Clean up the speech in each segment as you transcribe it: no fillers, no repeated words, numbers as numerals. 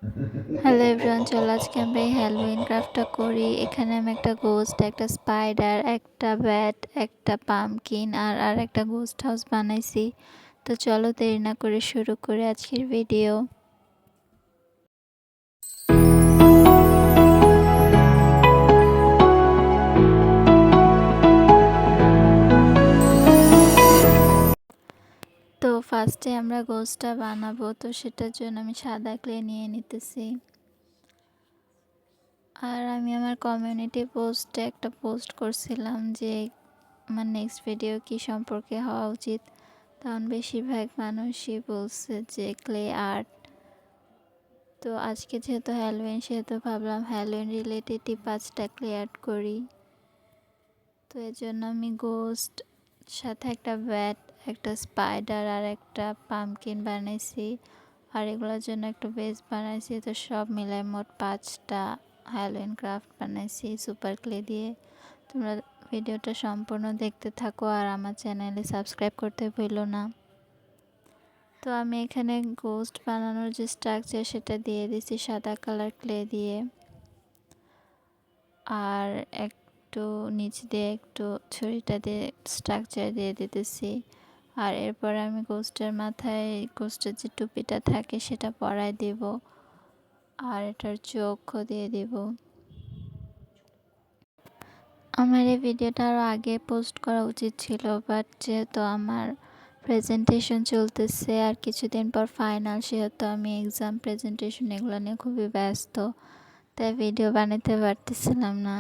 Hello everyone, চলো আজকে আমরা এই হ্যালোইন ক্রাফটটা করি। এখানে আমি একটা গোস্ট, একটা স্পাইডার, একটা ব্যাট, একটা পামকিন আর একটা গোস্ট হাউস বানাইছি। তো চলো দেরি না করে শুরু করে আজকের ভিডিও। তো ফার্স্টে আমরা গোস্টটা বানাবো, তো সেটার জন্য আমি সাদা ক্লে নিয়ে নিতেছি। আর আমি আমার কমিউনিটি পোস্টে একটা পোস্ট করছিলাম যে আমার নেক্সট ভিডিও কি সম্পর্কে হওয়া উচিত। তখন বেশিরভাগ মানুষই বলছে যে ক্লে আর্ট। তো আজকে যেহেতু হ্যালোইন, সেহেতু ভাবলাম হ্যালোইন রিলেটেডই 5টা ক্লে আর্ট করি। তো এর জন্য আমি গোস্ট, সাথে একটা ব্যাট, একটা স্পাইডার আর একটা পামকিন বানাইছি। আর এগুলোর জন্য একটা বেস বানাইছি। তো সব মিলায় মোট 5টা হ্যালোইন ক্রাফট বানাইছি সুপার ক্লে দিয়ে। তোমরা ভিডিওটা সম্পূর্ণ দেখতে থাকো আর আমার চ্যানেলে সাবস্ক্রাইব করতে ভুলো না। তো আমি এখানে গোস্ট বানানোর যে স্ট্রাকচার সেটা দিয়ে দিছি সাদা কালার ক্লে দিয়ে, আর একটু নিচ দিয়ে একটু ছুরিটা দিয়ে স্ট্রাকচার দিয়ে দিতেছি। আর এরপর আমি গোস্টের মাথায় গোস্টের যে টুপিটা থাকে সেটা পরায় দেব, আর এটার চোখও দিয়ে দেব। আমার এই ভিডিওটা আরও আগে পোস্ট করা উচিত ছিল, বাট যেহেতু আমার প্রেজেন্টেশন চলতেছে আর কিছুদিন পর ফাইনাল, সেহেতু আমি এক্সাম, প্রেজেন্টেশন এগুলো নিয়ে খুবই ব্যস্ত, তাই ভিডিও বানাতে পারতেছিলাম না।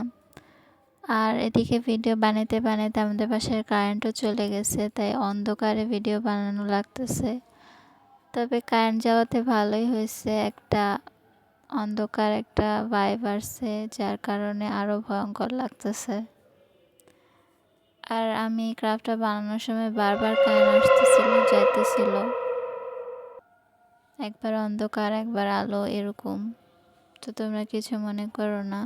আর এদিকে ভিডিও বানাতে বানাতে আমাদের বাসার কারেন্টও চলে গেছে, তাই অন্ধকারে ভিডিও বানানো লাগতেছে। তবে কারেন্ট যাওয়াতে ভালোই হয়েছে, একটা অন্ধকার একটা ভাইব আসছে, যার কারণে আরও ভয়ঙ্কর লাগতেছে। আর আমি ক্রাফটটা বানানোর সময় বারবার কারেন্ট আসতেছিল যাইতেছিল, একবার অন্ধকার একবার আলো এরকম। তো তোমরা কিছু মনে করো না।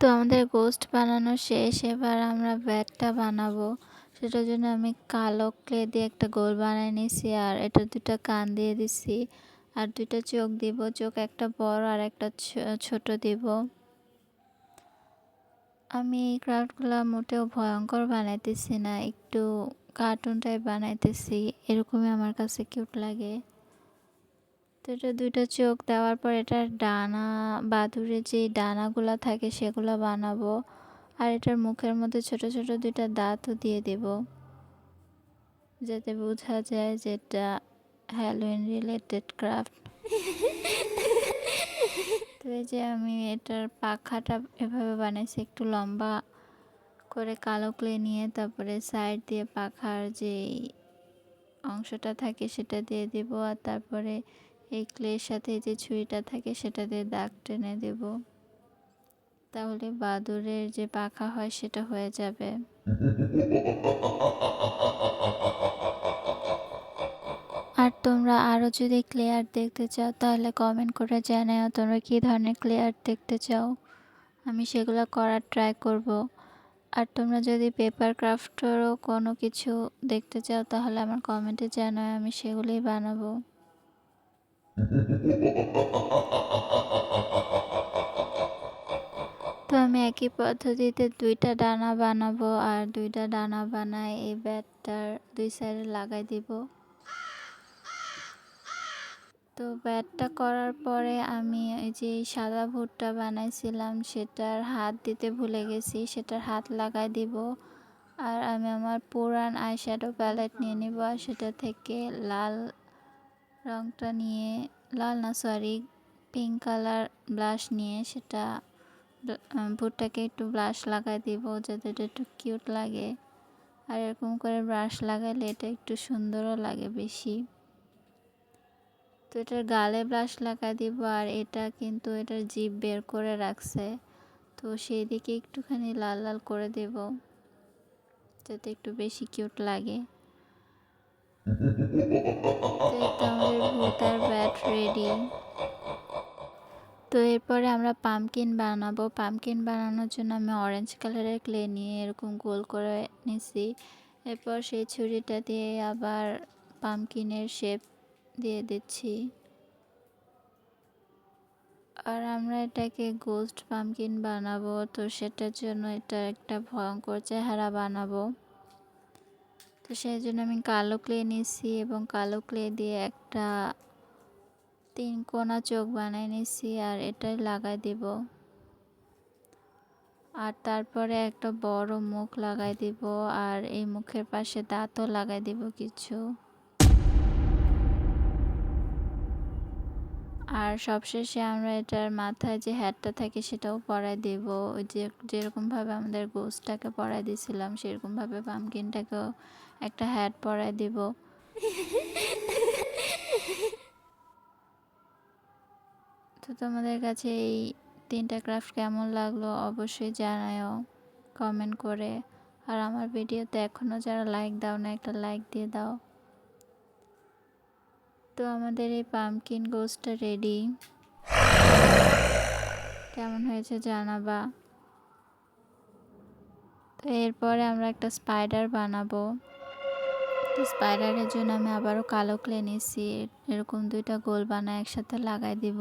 তো আমাদের গোস্ট বানানো শেষ, এবার আমরা ব্যাটটা বানাবো। সেটার জন্য আমি কালো ক্লে দিয়ে একটা গোল বানিয়ে নিছি, আর এটা 2টা কান দিয়ে দিছি, আর 2টা চোখ দিব। চোখ একটা বড় আর একটা ছোট দিব। আমি এই ক্রাফটগুলো মোটেও ভয়ঙ্কর বানাইতেছি না, একটু কার্টুন টাইপ বানাইতেছি, এরকমই আমার কাছে কিউট লাগে। তো এটা 2টা চোখ দেওয়ার পর এটার ডানা, বাদুড়ের যে ডানাগুলো থাকে সেগুলো বানাবো। আর এটার মুখের মধ্যে ছোট ছোট 2টা দাঁতও দিয়ে দেব, যাতে বোঝা যায় যে এটা হ্যালোইন রিলেটেড ক্রাফট। তো এই যে আমি এটার পাখাটা এভাবে বানাইছি, একটু লম্বা করে কালো ক্লে নিয়ে, তারপরে সাইড দিয়ে পাখার যে অংশটা থাকে সেটা দিয়ে দেব, আর তারপরে এই ক্লের সাথে যে ছুরিটা থাকে সেটা দিয়ে দাগ টেনে দেব, তাহলে বাদুড়ের যে পাখা হয় সেটা হয়ে যাবে। আর তোমরা আরও যদি ক্লে আর্ট দেখতে চাও তাহলে কমেন্ট করে জানাও তোমরা কী ধরনের ক্লে আর্ট দেখতে চাও, আমি সেগুলো করার ট্রাই করব। আর তোমরা যদি পেপার ক্রাফটেরও কোনো কিছু দেখতে চাও তাহলে আমার কমেন্টে জানাও, আমি সেগুলোই বানাবো। তো আমি একই পদ্ধতিতে 2টা ডানা বানাবো, আর 2টা ডানা বানায় এই ব্যাটটার 2 সাইডে লাগাই দিব। তো ব্যাটটা করার পরে আমি এই যে সাদা ভুট্টা বানাইছিলাম সেটার হাত দিতে ভুলে গেছি, সেটার হাত লাগাই দিব। আর আমি আমার পুরান আইশ্যাডো প্যালেট নিয়ে নিব, আর সেটা থেকে লাল রঙটা নিয়ে, লাল না সরি, পিঙ্ক কালার ব্লাশ নিয়ে সেটা ভুট্টাকে একটু ব্লাশ লাগাই দিব, যাতে এটা একটু কিউট লাগে। আর এরকম করে ব্রাশ লাগাইলে এটা একটু সুন্দরও লাগে বেশি। তো এটার গালে ব্রাশ লাগাই দিব, আর এটা কিন্তু এটার জিভ বের করে রাখছে, তো সেই দিকে একটুখানি লাল লাল করে দেব, যাতে একটু বেশি কিউট লাগে। তো এই তো আমাদের ভূত আর ব্যাট রেডি। তো এরপরে আমরা পামকিন বানাবো। পামকিন বানানোর জন্য আমি অরেঞ্জ কালারের ক্লে নিয়ে এরকম গোল করে নিছি। এরপর সেই ছুরিটা দিয়ে আবার পামকিনের শেপ দিয়ে দিচ্ছি। আর আমরা এটাকে গোস্ট পামকিন বানাবো, তো সেটার জন্য এটা একটা ভয়ঙ্কর চেহারা বানাবো। তো সেই জন্য আমি কালো ক্লে নিয়েছি এবং কালো ক্লে দিয়ে একটা 3 কোনা চোখ বানিয়ে নিয়েছি আর এটাই লাগাই দিব। আর তারপরে একটা বড় মুখ লাগাই দিব আর এই মুখের পাশে দাঁতও লাগাই দিব কিছু। আর সবশেষে আমরা এটার মাথায় যে হ্যাটটা থাকে সেটাও পরাই দেব। ওই যে যেরকমভাবে আমাদের গোস্টটাকে পরাই দিয়েছিলাম সেরকমভাবে পামকিনটাকেও একটা হ্যাট পরাই দেব। তো তোমাদের কাছে এই 3টা ক্রাফট কেমন লাগলো অবশ্যই জানাও কমেন্ট করে। আর আমার ভিডিওতে এখনও যারা লাইক দাও না একটা লাইক দিয়ে দাও। তো আমাদের এই পামকিন গোস্টটা রেডি। কেমন হয়েছে জানাবা। তো এরপরে আমরা একটা স্পাইডার বানাবো। তো স্পাইডারের জন্য আমি আবারও কালো ক্লে নিয়েছি, এরকম 2টা গোল বানায় একসাথে লাগাই দিব।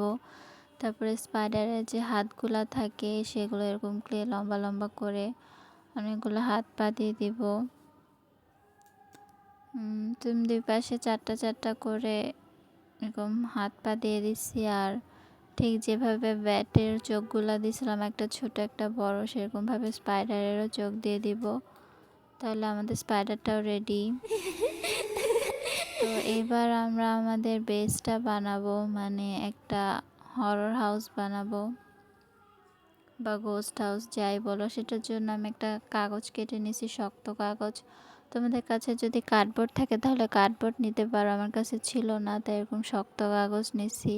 তারপরে স্পাইডারের যে হাতগুলা থাকে সেগুলো এরকম ক্লে লম্বা লম্বা করে অনেকগুলো হাত পা দিয়ে দিব। তুমি 2 পাশে 4টা করে এরকম হাত পা দিয়ে দিচ্ছি। আর ঠিক যেভাবে ব্যাটের চোখগুলা দিয়েছিলাম একটা ছোট একটা বড়, সেরকমভাবে স্পাইডারেরও চোখ দিয়ে দিব। তাহলে আমাদের স্পাইডারটাও রেডি। তো এবার আমরা আমাদের বেসটা বানাবো, মানে একটা হরর হাউস বানাবো বা গোস্ট হাউস যাই বলো। সেটার জন্য আমি একটা কাগজ কেটে নিয়েছি, শক্ত কাগজ। তোমাদের কাছে যদি কার্ডবোর্ড থাকে তাহলে কার্ডবোর্ড নিতে পারো, আমার কাছে ছিল না তাই এরকম শক্ত কাগজ নিয়েছি।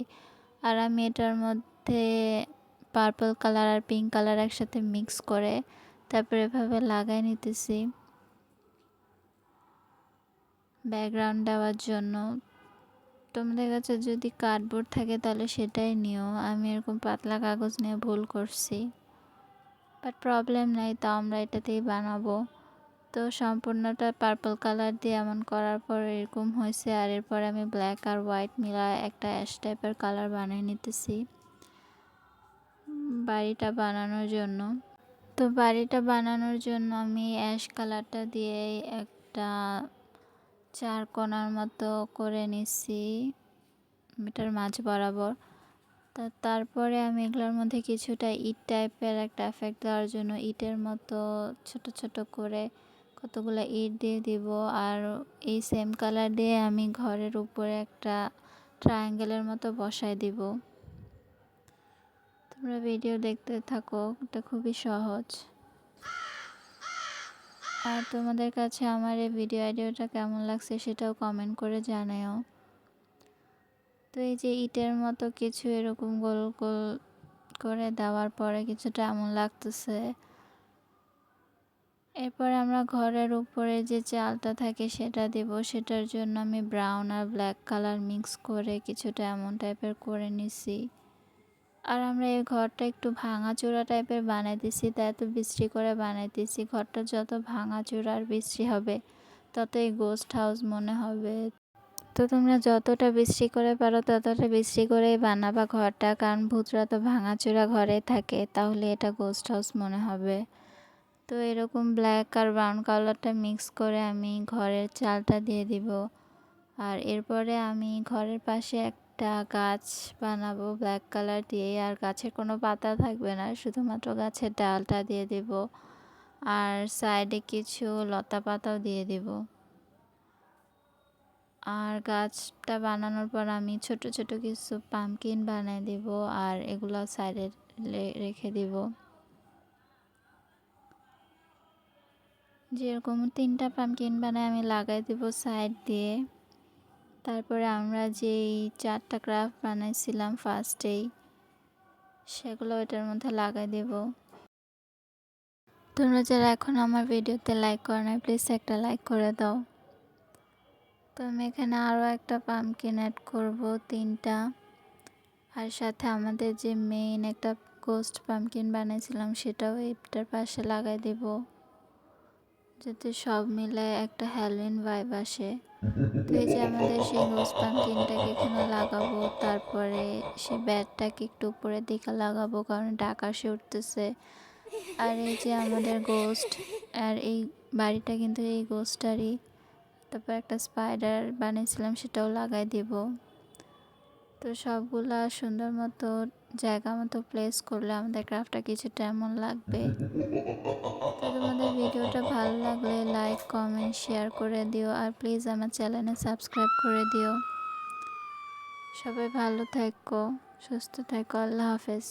আর আমি এটার মধ্যে পার্পল কালার আর পিঙ্ক কালার একসাথে মিক্স করে তারপরে এভাবে লাগাই নিতেছি ব্যাকগ্রাউন্ড দেওয়ার জন্য। তোমাদের কাছে যদি কার্ডবোর্ড থাকে তাহলে সেটাই নিও, আমি এরকম পাতলা কাগজ নিয়ে ভুল করছি, বাট প্রবলেম নাই, তো আমরা এটাতেই বানাবো। তো সম্পূর্ণটা পার্পল কালার দিয়ে এমন করার পর এরকম হয়েছে। আর এরপর আমি ব্ল্যাক আর হোয়াইট মিলায় একটা অ্যাশ টাইপের কালার বানিয়ে নিতেছি বাড়িটা বানানোর জন্য। তো বাড়িটা বানানোর জন্য আমি অ্যাশ কালারটা দিয়ে একটা 4 কোণার মতো করে নিছি এটার মাঝ বরাবর। তারপরে আমি এগুলোর মধ্যে কিছুটা ইট টাইপের একটা এফেক্ট দেওয়ার জন্য ইটের মতো ছোট ছোট করে কতগুলো ইট দিয়ে দিব। আর এই সেম কালার দিয়ে আমি ঘরের উপরে একটা ট্রায়াঙ্গেলের মতো বসায় দিব। তোমরা ভিডিও দেখতে থাকো, এটা খুবই সহজ। আর তোমাদের কাছে আমার এই ভিডিও আইডিয়াটা কেমন লাগছে সেটাও কমেন্ট করে জানাও। তো এই যে ইটের মতো কিছু এরকম গোল গোল করে দেওয়ার পরে কিছুটা এমন লাগতেছে। এরপরে আমরা ঘরের উপরে যে চালটা থাকে সেটা দিব। সেটার জন্য আমি ব্রাউন আর ব্ল্যাক কালার মিক্স করে কিছুটা এমন টাইপের করে নিছি। আর আমরা এই ঘরটা একটু ভাঙাচোরা টাইপের বানাইতেছি, তাই এত বিশ্রী করে বানাইতেছি। ঘরটা যত ভাঙাচোরা আর বিশ্রী হবে তত এই গোস্ট হাউস মনে হবে। তো তোমরা যতটা বিশ্রী করে পারো ততটা বিশ্রী করেই বানাবা ঘরটা, কারণ ভূতরা তো ভাঙাচোরা ঘরে থাকে, তাহলে এটা গোস্ট হাউস মনে হবে। তো এরকম ব্ল্যাক আর ব্রাউন কালারটা মিক্স করে আমি ঘরের চালটা দিয়ে দিব। আর এরপরে আমি ঘরের পাশে একটা গাছ বানাবো ব্ল্যাক কালার দিয়ে। আর গাছের কোনো পাতা থাকবে না, শুধুমাত্র গাছের ডালটা দিয়ে দিব। আর সাইডে কিছু লতা পাতাও দিয়ে দিব। আর গাছটা বানানোর পর আমি ছোট ছোট কিছু পামকিন বানিয়ে দিব আর এগুলো সাইডে রেখে দিব। যেরকম 3টা পামকিন বানায় আমি লাগাই দিব সাইড দিয়ে। তারপরে আমরা যেই 4টা ক্রাফট বানাইছিলাম ফার্স্টেই সেগুলো এটার মধ্যে লাগাই দেব। তোমরা যারা এখন আমার ভিডিওতে লাইক করো না প্লিজ একটা লাইক করে দাও। তো আমি এখানে আরও একটা পামকিন অ্যাড করব 3টা। আর সাথে আমাদের যে মেইন একটা গোস্ট পামকিন বানিয়েছিলাম সেটাও এটার পাশে লাগাই দেব, যাতে সব মিলে একটা হ্যালোইন ভাইব আসে। তো এই যে আমাদের সেই রোজ পাম্পকিনটাকে এখানে লাগাবো, তারপরে সেই ব্যাটটাকে একটু উপরের দিকে লাগাবো কারণ এটা আকাশে উঠতেছে। আর এই যে আমাদের গোস্ট, আর এই বাড়িটা কিন্তু এই গোস্টারই। তারপর একটা স্পাইডার বানিয়েছিলাম, সেটাও লাগাই দিব। তো সবগুলা সুন্দর মতো জায়গা মতো প্লেস করলে আমাদের ক্রাফটটা কিছুটা এমন লাগবে। তো তোমাদের ভিডিওটা ভালো লাগলে লাইক কমেন্ট শেয়ার করে দিও, আর প্লিজ আমার চ্যানেলে সাবস্ক্রাইব করে দিও। সবাই ভালো থেকো, সুস্থ থেকো, আল্লাহ হাফেজ।